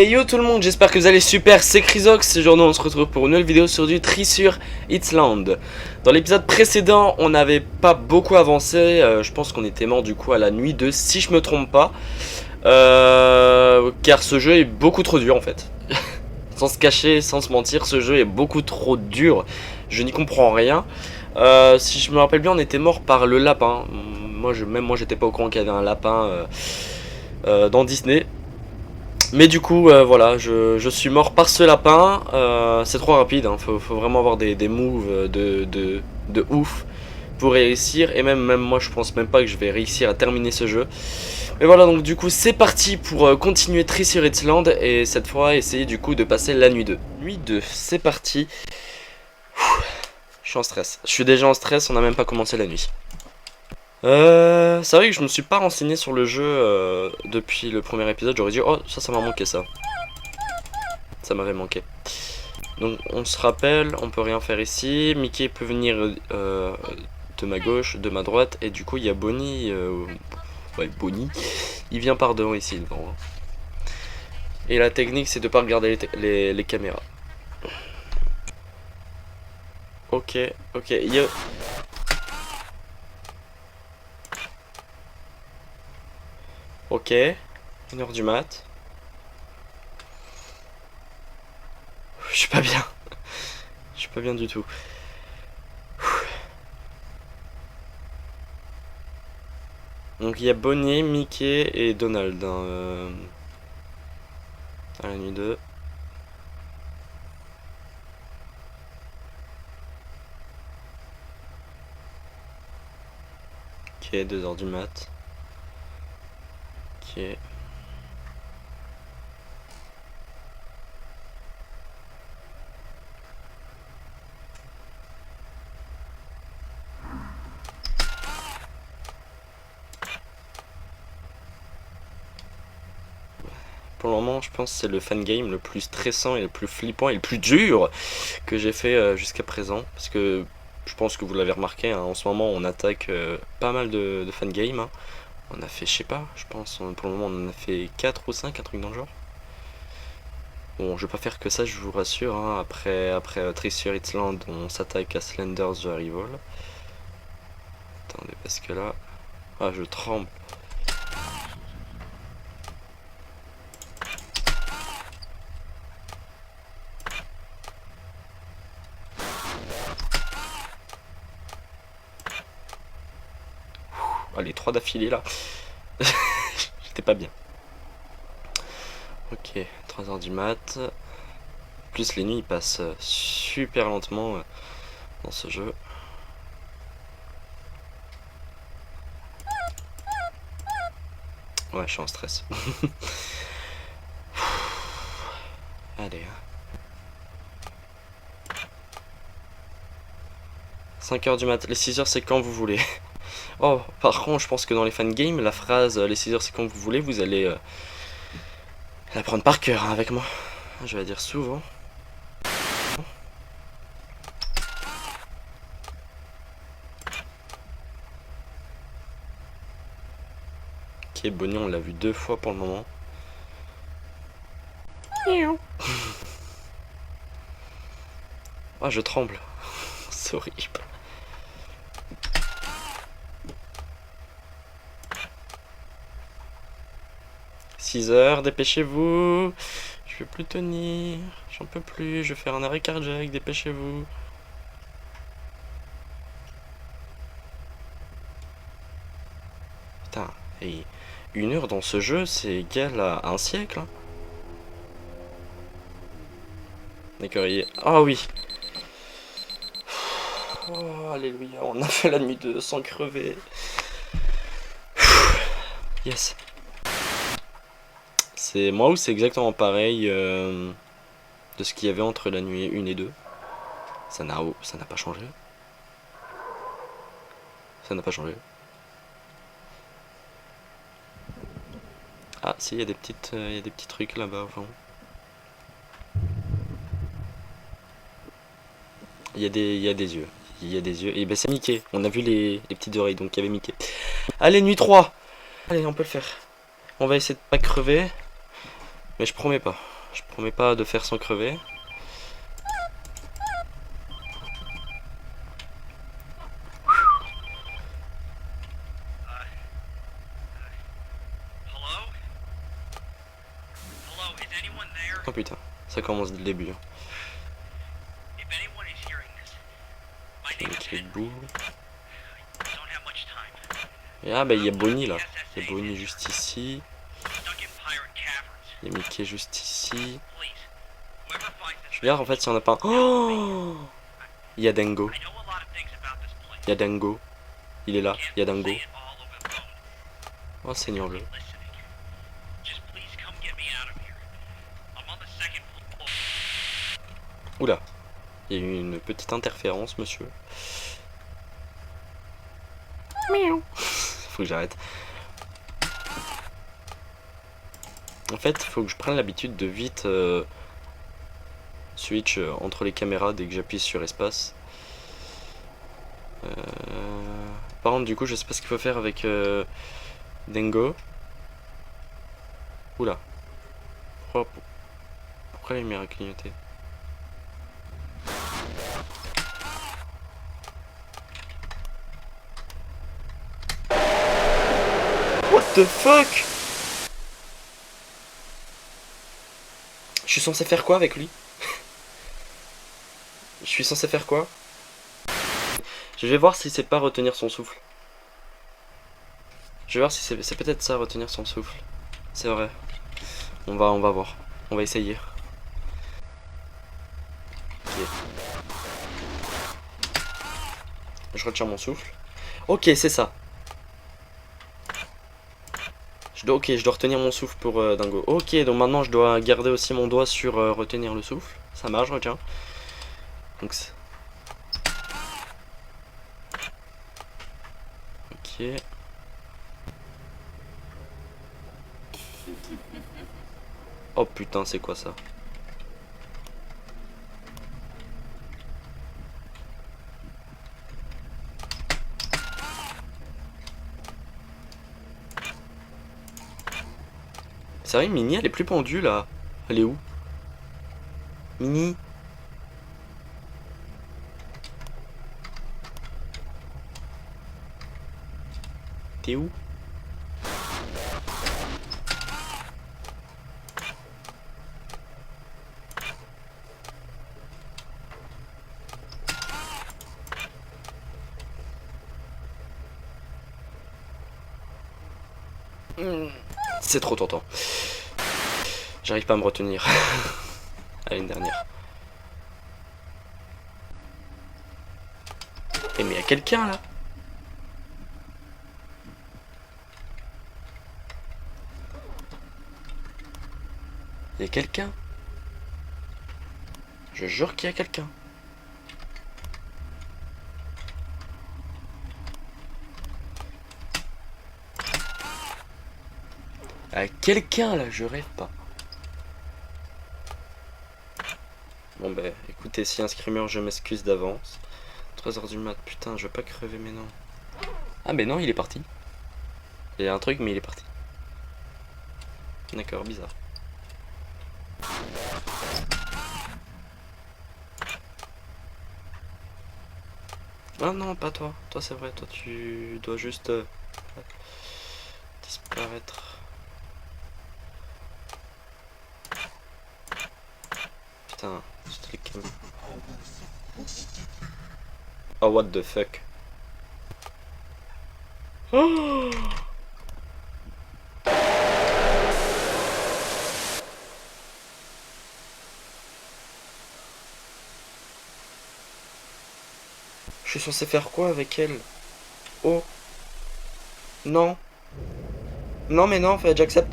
Hey yo tout le monde, j'espère que vous allez super, c'est Chrysox. Aujourd'hui on se retrouve pour une nouvelle vidéo sur du Treasure Island. Dans l'épisode précédent on n'avait pas beaucoup avancé, je pense qu'on était mort du coup à la nuit 2 si je me trompe pas. Car ce jeu est beaucoup trop dur en fait. Sans se cacher, sans se mentir, ce jeu est beaucoup trop dur, je n'y comprends rien. Si je me rappelle bien on était mort par le lapin. Même moi j'étais pas au courant qu'il y avait un lapin dans Disney. Mais du coup, voilà, je suis mort par ce lapin. C'est trop rapide, hein. Faut vraiment avoir des moves de ouf pour réussir. Et même moi, je pense même pas que je vais réussir à terminer ce jeu. Mais voilà, donc du coup, c'est parti pour continuer Treasure Island. Et cette fois, essayer du coup de passer la nuit 2. Nuit 2, c'est parti. Je suis en stress. Je suis déjà en stress, on n'a même pas commencé la nuit. C'est vrai que je me suis pas renseigné sur le jeu depuis le premier épisode. J'aurais dit, oh, ça m'a manqué ça. Ça m'avait manqué. Donc on se rappelle, on peut rien faire ici. Mickey peut venir de ma gauche, de ma droite. Et du coup il y a Bonnie. Ouais, Bonnie. Il vient par devant ici, devant. Et la technique c'est de pas regarder les caméras. Ok, ok. Il y a... Ok. 1h du mat. Je suis pas bien. Je suis pas bien du tout. Donc il y a Bonnie, Mickey et Donald hein, à la nuit 2. Ok, 2h du mat. Ok. Pour le moment, je pense que c'est le fan game le plus stressant et le plus flippant et le plus dur que j'ai fait jusqu'à présent. Parce que je pense que vous l'avez remarqué, hein, en ce moment on attaque pas mal de fan game. Hein. On a fait, je sais pas, je pense, pour le moment on en a fait 4 ou 5, un truc dans le genre. Bon, je vais pas faire que ça, je vous rassure. Hein. Après Treasure Island, on s'attaque à Slender's The Arrival. Attendez, parce que là... Ah, je tremble. Ah, les 3 d'affilée là. J'étais pas bien. Ok, 3h du mat. En plus, les nuits ils passent super lentement dans ce jeu. Ouais, je suis en stress. Allez. 5h du mat. Les 6h, c'est quand vous voulez. Oh, par contre, je pense que dans les fangames, la phrase les 6h, c'est quand vous voulez, vous allez la prendre par cœur hein, avec moi. Je vais la dire souvent. Ok, Bonnie, on l'a vu 2 fois pour le moment. Ah, je tremble. C'est horrible. « 6h, dépêchez-vous. Je vais plus tenir. J'en peux plus. Je vais faire un arrêt cardiaque. Dépêchez-vous. » Putain, et 1 heure dans ce jeu, c'est égal à un siècle. Hein. D'accord, il est... Ah oui. Oh, alléluia, on a fait la nuit 2 sans crever. Yes. C'est moi ou c'est exactement pareil de ce qu'il y avait entre la nuit 1 et 2. Ça n'a pas changé. Ça n'a pas changé. Ah si, il y a des petits trucs là-bas au fond. Il y a des yeux. Il y a des yeux. Et ben c'est Mickey. On a vu les petites oreilles, donc il y avait Mickey. Allez, nuit 3. Allez, on peut le faire. On va essayer de pas crever. Mais je promets pas. Je promets pas de faire sans crever. Oh putain, ça commence dès le début. Ok, boum. Et ah bah il y a Bonnie là. Il y a Bonnie juste ici. Il y a Mickey juste ici. Je regarde en fait s'il y en a pas un. Oh, il y a Dingo. Il y a Dingo. Il est là, il y a Dingo. Oh Seigneur le. Oula, il y a eu une petite interférence, monsieur. Miaou. Faut que j'arrête. En fait, faut que je prenne l'habitude de vite switch entre les caméras dès que j'appuie sur espace. Par contre, du coup, je sais pas ce qu'il faut faire avec Dingo. Oula. Pourquoi la lumière a clignoté? What the fuck? Je suis censé faire quoi avec lui? Je suis censé faire quoi? Je vais voir si c'est pas retenir son souffle. Je vais voir si c'est peut-être ça, retenir son souffle. C'est vrai. On va voir. On va essayer. Ok. Je retiens mon souffle. Ok, c'est ça. Ok, je dois retenir mon souffle pour Dingo. Ok, donc maintenant je dois garder aussi mon doigt sur retenir le souffle. Ça marche, je retiens. Donc ok. Oh putain, c'est quoi ça? Sérieux, Mini, elle est plus pendue là. Elle est où? Mini? T'es où? C'est trop tentant. J'arrive pas à me retenir. Allez, une dernière. Eh mais y'a quelqu'un là? Y'a quelqu'un? Je jure qu'il y a quelqu'un. Quelqu'un là, je rêve pas. Bon bah écoutez, si un screamer, je m'excuse d'avance. 3h du mat, putain, je veux pas crever mais non. Ah mais non, il est parti. Il y a un truc mais il est parti. D'accord, bizarre. Ah non, pas toi. Toi c'est vrai, toi tu dois juste disparaître. Putain, ce truc. Oh what the fuck. Oh, je suis censé faire quoi avec elle? Oh. Non. Non mais non, en fait, j'accepte.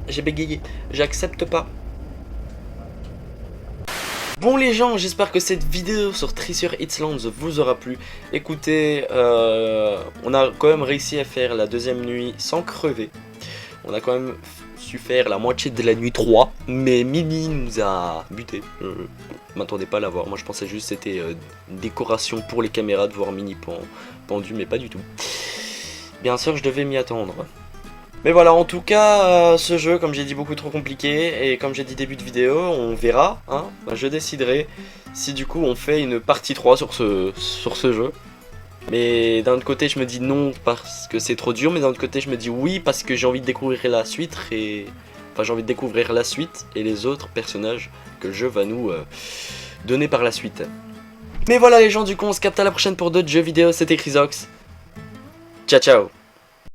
J'ai bégayé. J'accepte pas. Bon les gens, j'espère que cette vidéo sur Treasure Island vous aura plu. Écoutez, on a quand même réussi à faire la deuxième nuit sans crever. On a quand même su faire la moitié de la nuit 3. Mais Mimi nous a buté. Je m'attendais pas à la voir. Moi je pensais juste que c'était une décoration pour les caméras de voir Mini pendu, mais pas du tout. Bien sûr, je devais m'y attendre. Mais voilà, en tout cas, ce jeu, comme j'ai dit, beaucoup trop compliqué. Et comme j'ai dit début de vidéo, on verra. Hein, je déciderai si du coup on fait une partie 3 sur ce jeu. Mais d'un autre côté, je me dis non parce que c'est trop dur. Mais d'un autre côté, je me dis oui parce que j'ai envie de découvrir la suite. Enfin, j'ai envie de découvrir la suite et les autres personnages que le jeu va nous donner par la suite. Mais voilà les gens, du coup, on se capte à la prochaine pour d'autres jeux vidéo. C'était Chrysox. Ciao, ciao.